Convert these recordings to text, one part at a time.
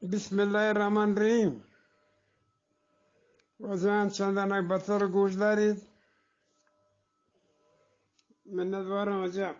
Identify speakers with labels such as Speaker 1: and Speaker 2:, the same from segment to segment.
Speaker 1: बिस्मिल्लाहिर्रहमानिर्रहीम. وزن چندانک بطور گوش دارید. منتظرم عجب.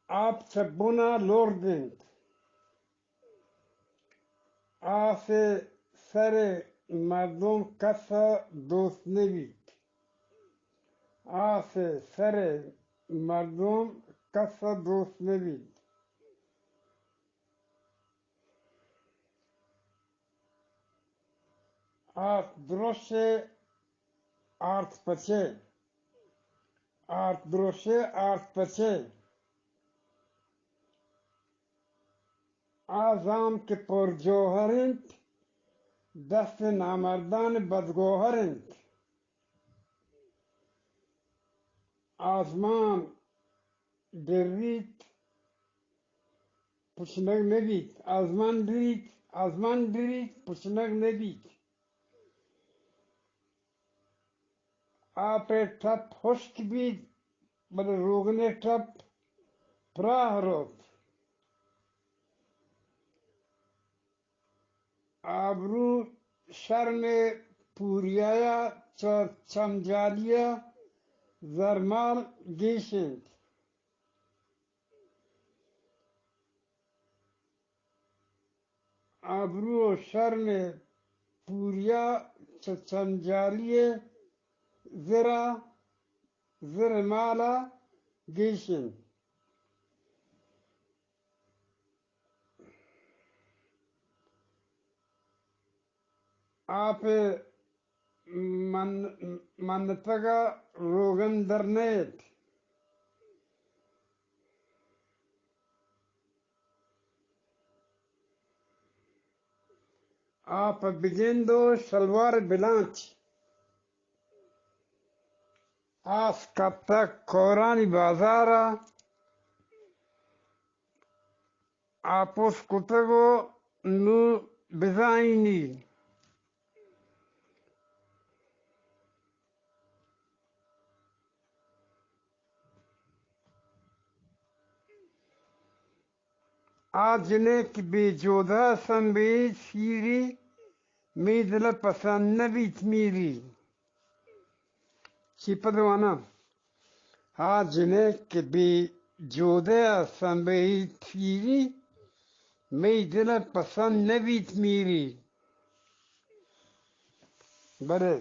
Speaker 1: आप छब्बुना लोर्डिंग आसे सरे मर्दों कसा दोस्त नेवीत आसे सरे मर्दों कसा दोस्त नेवीत आत द्रोशे आर्थ पचे आर्थ द्रोशे आर्थ पचे आज़ाम के पुरजोहरिंत दस्त नामर्दान बदगोहरिंत आसमान डरीत पुछनग नबीत आसमान डरीत पुछनग नबीत आपे ठप खुश्क बीत बल रोगने ठप प्राह रोत आबरू शर में पूरियाया चमजालिया जरमाल गेशिंद आबरू शर में पूरिया चमजालिया zirmala gishin आप मनतगा रोगन दरनेत आप बिगिंदो शलवार बिलांच आस कब तक कोरानी बाजारा आप उस कुतगो नू बिजाइनी आज ने कि बेजोदा संबे सीरी मेदला पसंद नबीत मीरी चिपदवाना आज ने कि बेजोदा संबे सीरी मेदला पसंद नबीत मीरी बड़े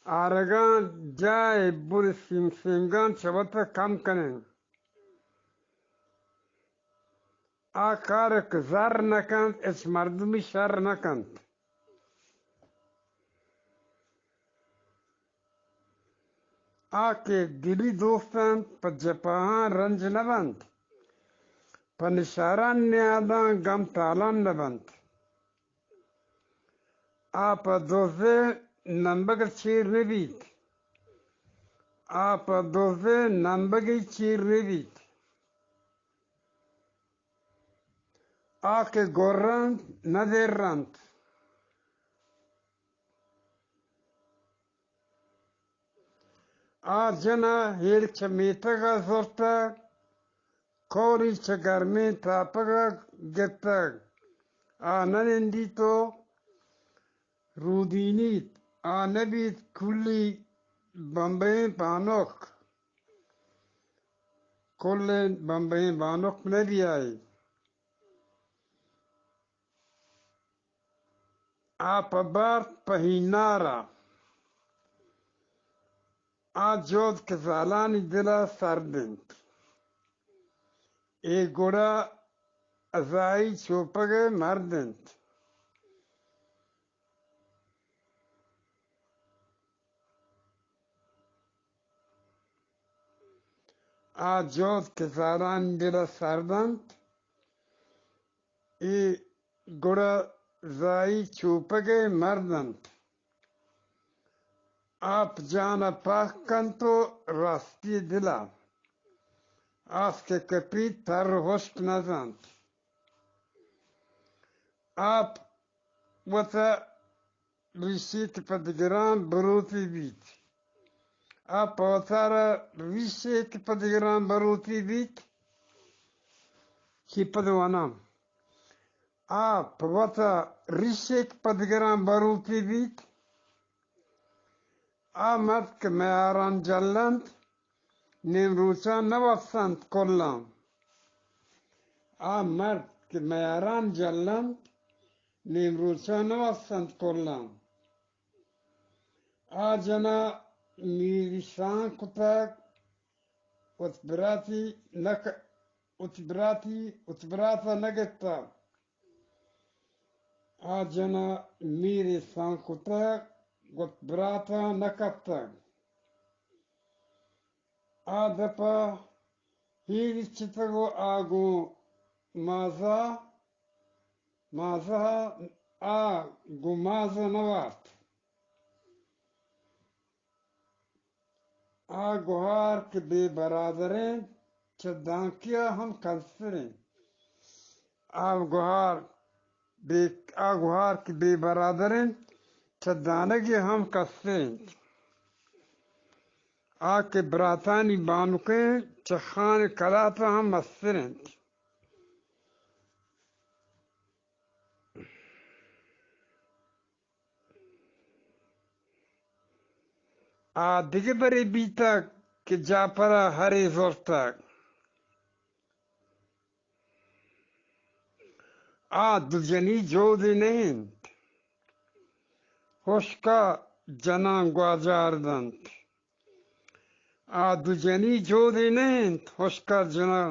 Speaker 1: आरगान जाए बुर सिमगान शबत कम करें आकार जर नकंत इस मर्दमी शर नकंत आके दिली दोस्तन पर जपान रंज नबंत पर निशारान न्यादा गम तालान नबंत आप दोजे नंबर चीर नबीत आप दोजे नंबर चीर नबीत आके गोरंत नदेरंत आ जना हेर चमेतगा जोरता कोरी चगरमे तापगा गेतग आ ननिंदी तो रूदीनीत आ नबीत कुली बम्बई बानोक कुल्ले बम्बई बानोक नबी आई आप बार पहिनारा आ जोध के जालानी दिला सरदिंत ए गुड़ा अजाई चोपगे मर्दिंत आ जोध के जालानी दिला सरदंत ए गुड़ा जाई चोपगे मर्दंत आप जाना पाकन तो रास्ती दिला Als ke kapit tar host nazant. Aap wata receipt padgram baruti bit. Aap watara receipt padgram baruti bit. Ki padwanam. Aap wata receipt padgram baruti bit. Amat ke mearan jallant. Nimrucha nawasant kollam. Amat ke mearan jallant. Nimrucha nawasant kollam. Ajana mirisan kutak utbrata nagetta. Ajana mirisan kutak utbrata nakatta. Adapa hirichitago agu maza gumaza nawat. गुहार के बेबरादरें चदांकिया हम कंसरें गुहार के बेबरादरें चदानगी हम कसरें के बरातानी बानुके चखान कलाता हम मसरें दिगे बरे बीता के जापरा हरे जोरतक दुजनी जोदे नहीं होशका जना ग्वाजारदंत दुजनी जोदे नहीं होशका जना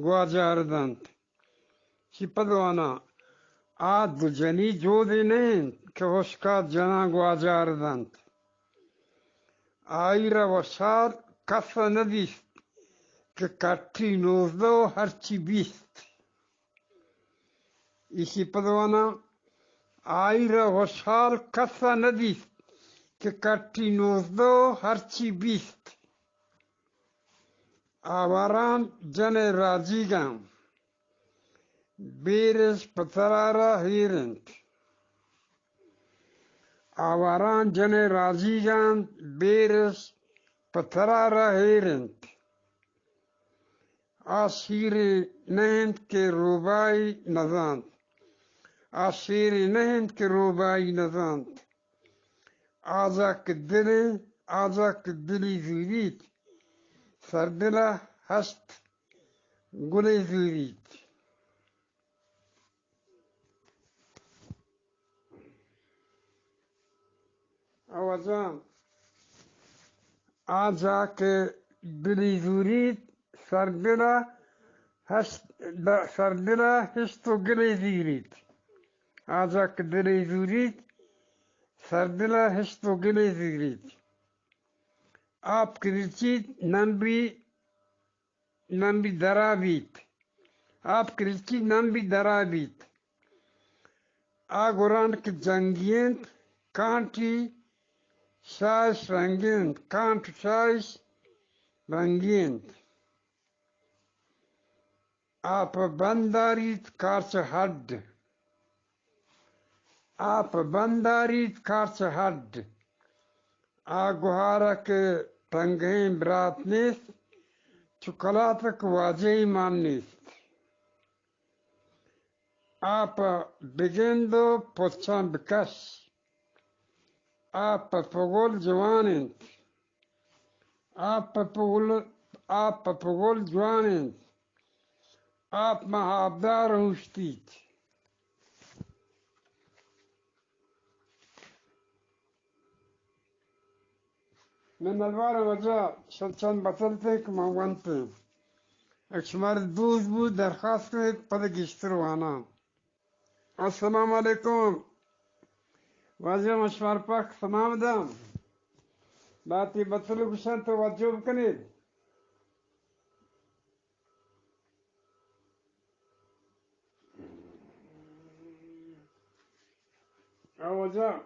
Speaker 1: ग्वाजारदंत शिपदवाना दुजनी जोदे नहीं के होशका जना ग्वाजारदंत आयरा वसाद कसा नदीस्त के काठी नोजदो हरची बीस्त इसी पदवाना आयरा वसाल कसा नदीस्त के काठी नोजदो हरची बीस्त आवारान जने राजीगाम बेरस पतरारा हीरंत आवारान जने राजीगान बेरस पथरारा हेरंत आशीरे नहंत के रोबाई नजांत आशीरे नहंत के रोबाई नजांत आजा के दिली जुरीत सरदिला हस्त गुले जुरीत आवाजान आजा के दिली जुरीत सरदिला हस्तो गिले जुरीत आजा के दिली जुरीत सरदिला हस्तो गिले जुरीत आप कृचित नंबी दराबीत आप कृचित नंबी दराबीत आगुरान के जंगियंत कांटी शायश रंगियंत कांट शायश रंगियंत आप बंदारीत कारच हड्ड आप बंदारीत कारच हड्ड गुहारा के टंगें ब्रातनिस चुकलातक वाजई माननिस आप बिगेंदो पोच्छा बिकश आप पगोल जवानिंत आप पगोल जवानिंत आप महाबदार हुश्तीत من الوار وجاء شلچان بطلتے که موانتے اکشمار دوز بود درخواست کنید پده گشتر وانا السلام علیکم واجه مشوار پاک سلام دام باتی بطلو کشان توجه بکنید آوازا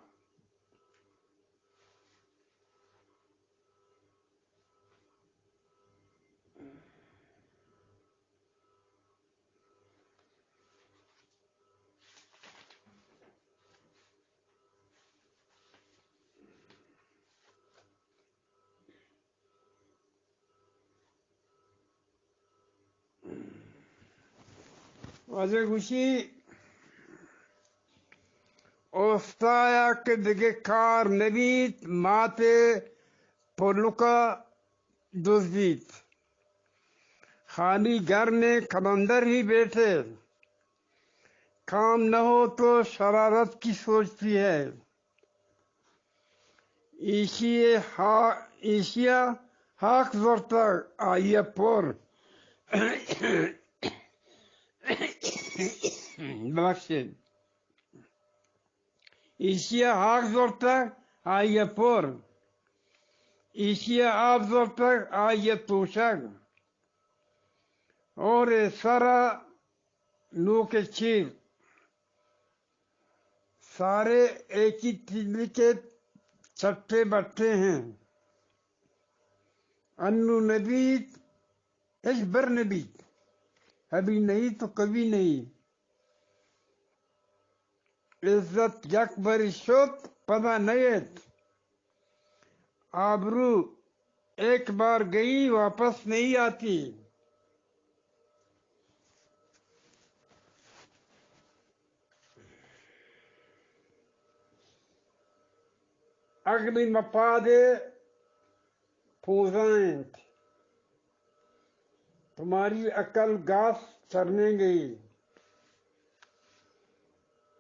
Speaker 1: Wazir Gushi Ostaya Kedege Kar Nebit Mate Poluka Duzdit खाली घर में कलंदर ही बैठे, काम न हो तो शरारत की सोचती है। Easiga hagþvortar að ég por Baksin. Easiga hagþvortar að ég por Easiga afþvortar að ég túsag और सारा लोग के चीज सारे एक ही तिल्ली के छठे बट्टे हैं। अन्नू नबीत इजबर नबीत, अभी नहीं तो कभी नहीं। इज्जत यकबर शोत पता नयत, आबरू एक बार गई वापस नहीं आती। अगली मपादे फूजाएं, तुम्हारी अकल घास चरने गई।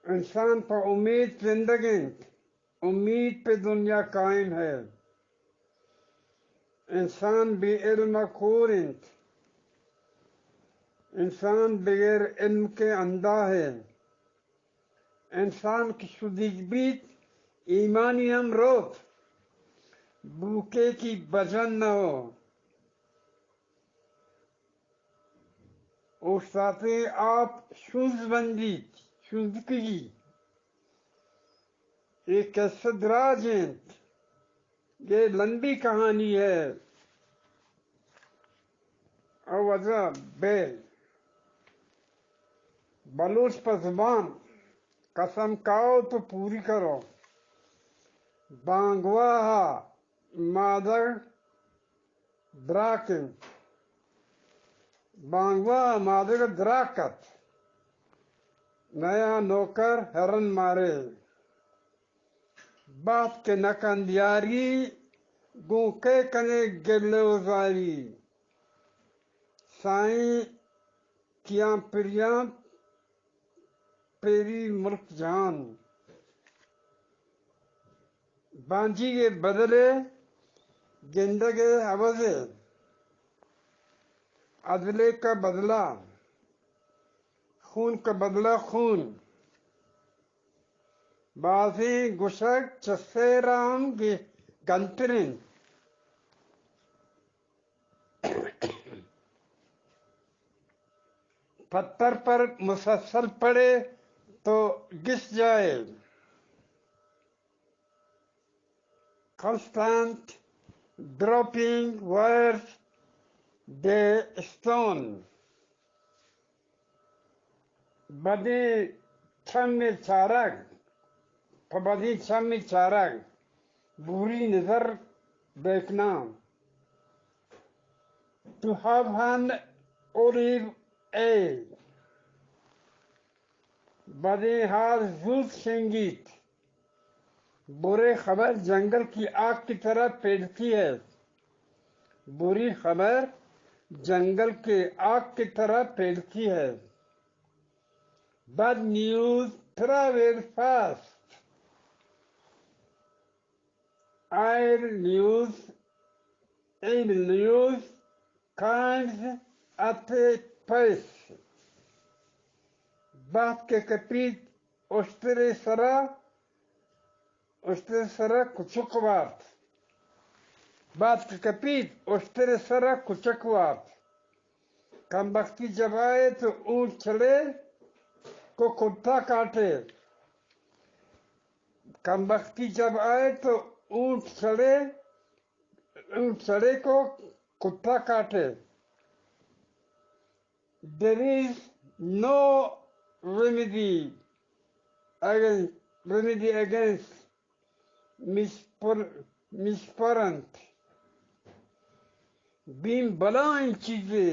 Speaker 1: इंसान पर उम्मीद जिंदगी, उम्मीद पे दुनिया कायम है। इंसान बेइल्म खोरिंद, इंसान बगैर इल्म के अंधा है। इंसान की शुदीबीत ईमानी हम रोत, भूखे की वजन न हो। और साथ आप शुजबंदी शुजकी एक कैसे दराज हैं। ये लंबी कहानी है। अवजा बेल बलूच पर जुबान, कसम खाओ तो पूरी करो। बांगवाहा मादर द्राकिन, बांगवा मादर द्राकत, नया नौकर हरन मारे। बात के नकंदियारी गूके कने गिल्लोजारी। साईं किया प्रिया पेरी मुल्क जान। बांझी के बदले जिंदगी अवज़े, अदले का बदला, खून का बदला खून। बाजी गुशक चसेराम की गंतरिन। पत्थर पर मुसलसल पड़े तो घिस जाए। Constant dropping were the stone. Badi chami charak, badi chami charak, buri nazar देखना। To have an olive ale, badi har zut संगीत। बुरी खबर जंगल की आग की तरह फैलती है। बुरी खबर जंगल के आग की तरह फैलती है। Bad news travels fast. Evil news comes at a pace. बात के कपीत उस्tere sara kuchukwaat. बात के कपीत उस्tere sara kuchukwaat. कम वक्ती जब आए तो ऊंट चले को कुत्ता काटे। कम वक्ती जब आए तो ऊंट चढ़े को कुत्ता काटे। There is no remedy against misparent. Beam बला इन चीजें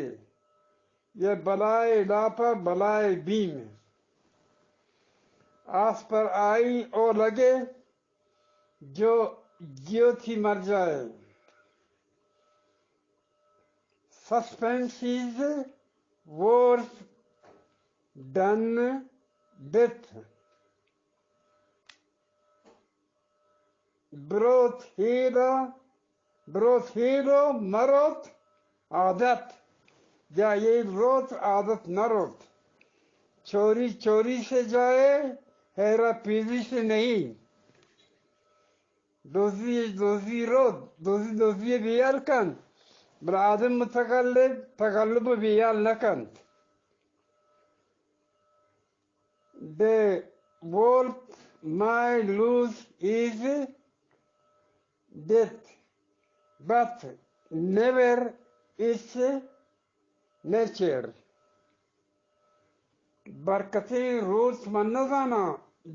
Speaker 1: ये बलाए लापा बलाए बीम, आस पर आई और लगे जो जियो थी मर जाए। Suspense is worse than death. Broth hero marot आदत, या ये रोत आदत न रोत। चोरी चोरी से जाए, हेरा पीरी से नहीं। दोजी रोत, दोजी बियाल कन, بالعادم متقلب تقلب بيال نكنت. The wolf might lose his death, but never its nature. Barkati रूस मनोजाना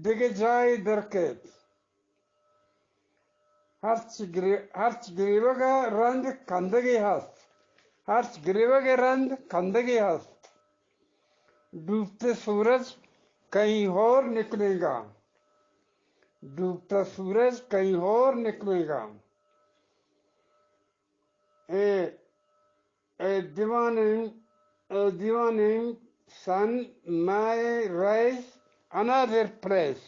Speaker 1: दिगे जाए दरकेत। हर्च ग्रीवा का रंग कंदगी हस्त, हर्च ग्रीवा के रंग कंदगी हस्त। डूबते सूरज कहीं और निकलेगा, डूबता सूरज कहीं और निकलेगा। A divining sun may rise another place.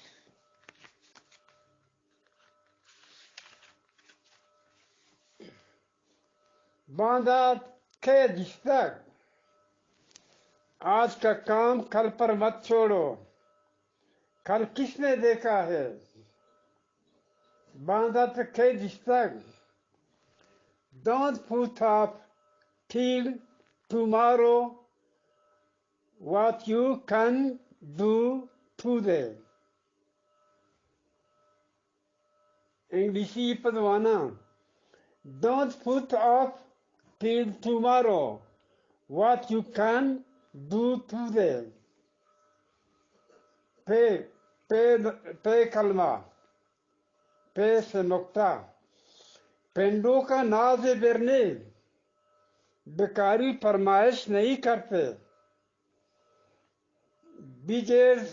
Speaker 1: बांधा खेद तक, आज का काम कल पर मत छोड़ो, कल किसने देखा है। बांधा खेद तक, don't put up till tomorrow what you can do today. इंग्लिशी पदवाना, don't put up till tomorrow what you can do today. पे कलमा, पे से नुक्ता। पेंडों का नाज बिरने, बेकारी फरमाइश नहीं करते। Beggars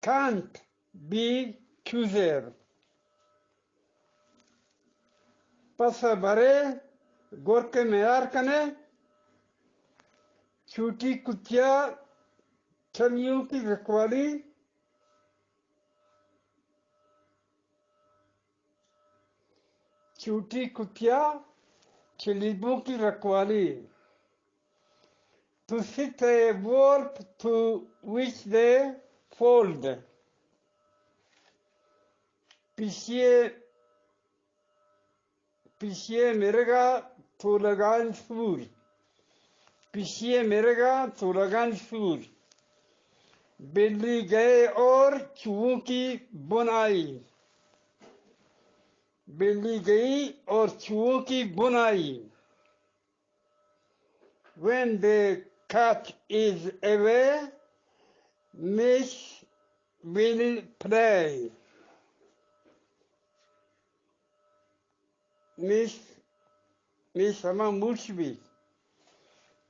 Speaker 1: can't be choosers. पस भरे गोर के मेयार कने, छूटी कुतिया छलियों की रखवाली। छूटी कुतिया छलीबों की रखवाली। To sit a wolf to which they fold. पीछे मिर्गा तो लगान सूर, पीछे मिर्गा तो लगान सूर। बिल्ली गए और चूहों की बुनाई, बिल्ली गई और चूहों की बुनाई। When the cat is away, mice will play. Miss sama mulçbi.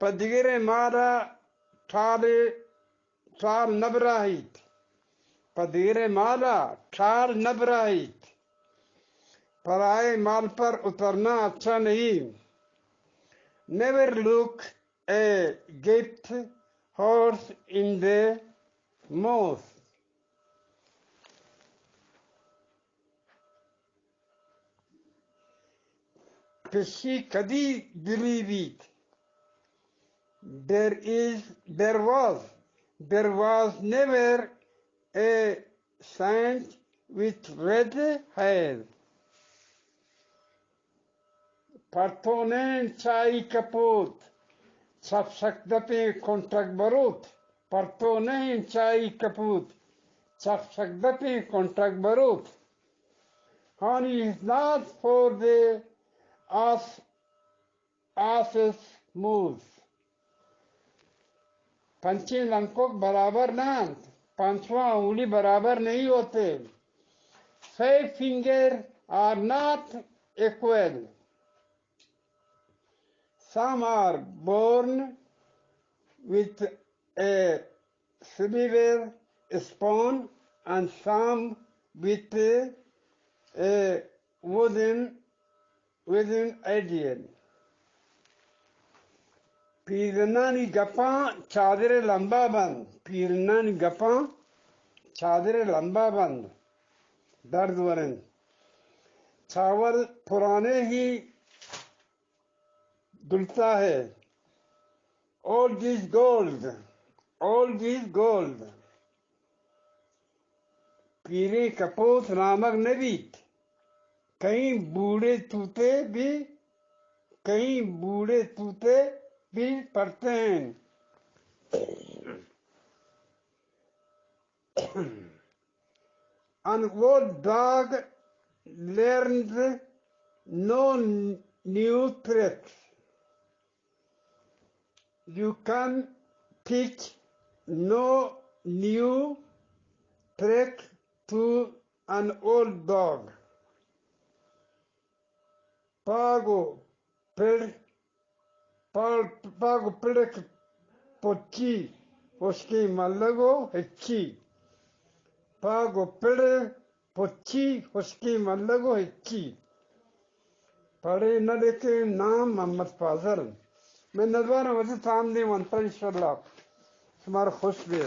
Speaker 1: Padigere mara tar nabrahit. Padigere mara tar nabrahit. पराए माल पर उतरना अच्छा नहीं। Never look a gift horse in the mouth. Pesci kadi believe it. There was never a saint with red hair. Partonen chai kaput, sapsakdape kontrak barut. Partonen chai kaput, sapsakdape kontrak barut. Honey is not for the ass's moves. पंचे लंकों बराबर ना, पांचवा उंगली बराबर नहीं होते। 5 fingers are not equal. Some are born with a silver spoon and some with a wooden idol. Pirnani gapa chadre lamba band. Pirnani gapa chadre lamba band. दर्द वरन चावल पुराने ही दुलता है all this gold पीरे कपोत नामक नबी कहीं बूढ़े तूते भी पढ़ते हैं and what dog learned no new tricks. You can teach no new trick to an old dog. Pago pidak pochi uski mallago hecchi. Pago pede pochi uski mallago hecchi. पढ़े न देखे नाम मोहम्मद फाजल मैं नजवाना वजह सामने मंत्र इंशाल्लाह तुम्हारा खुश भी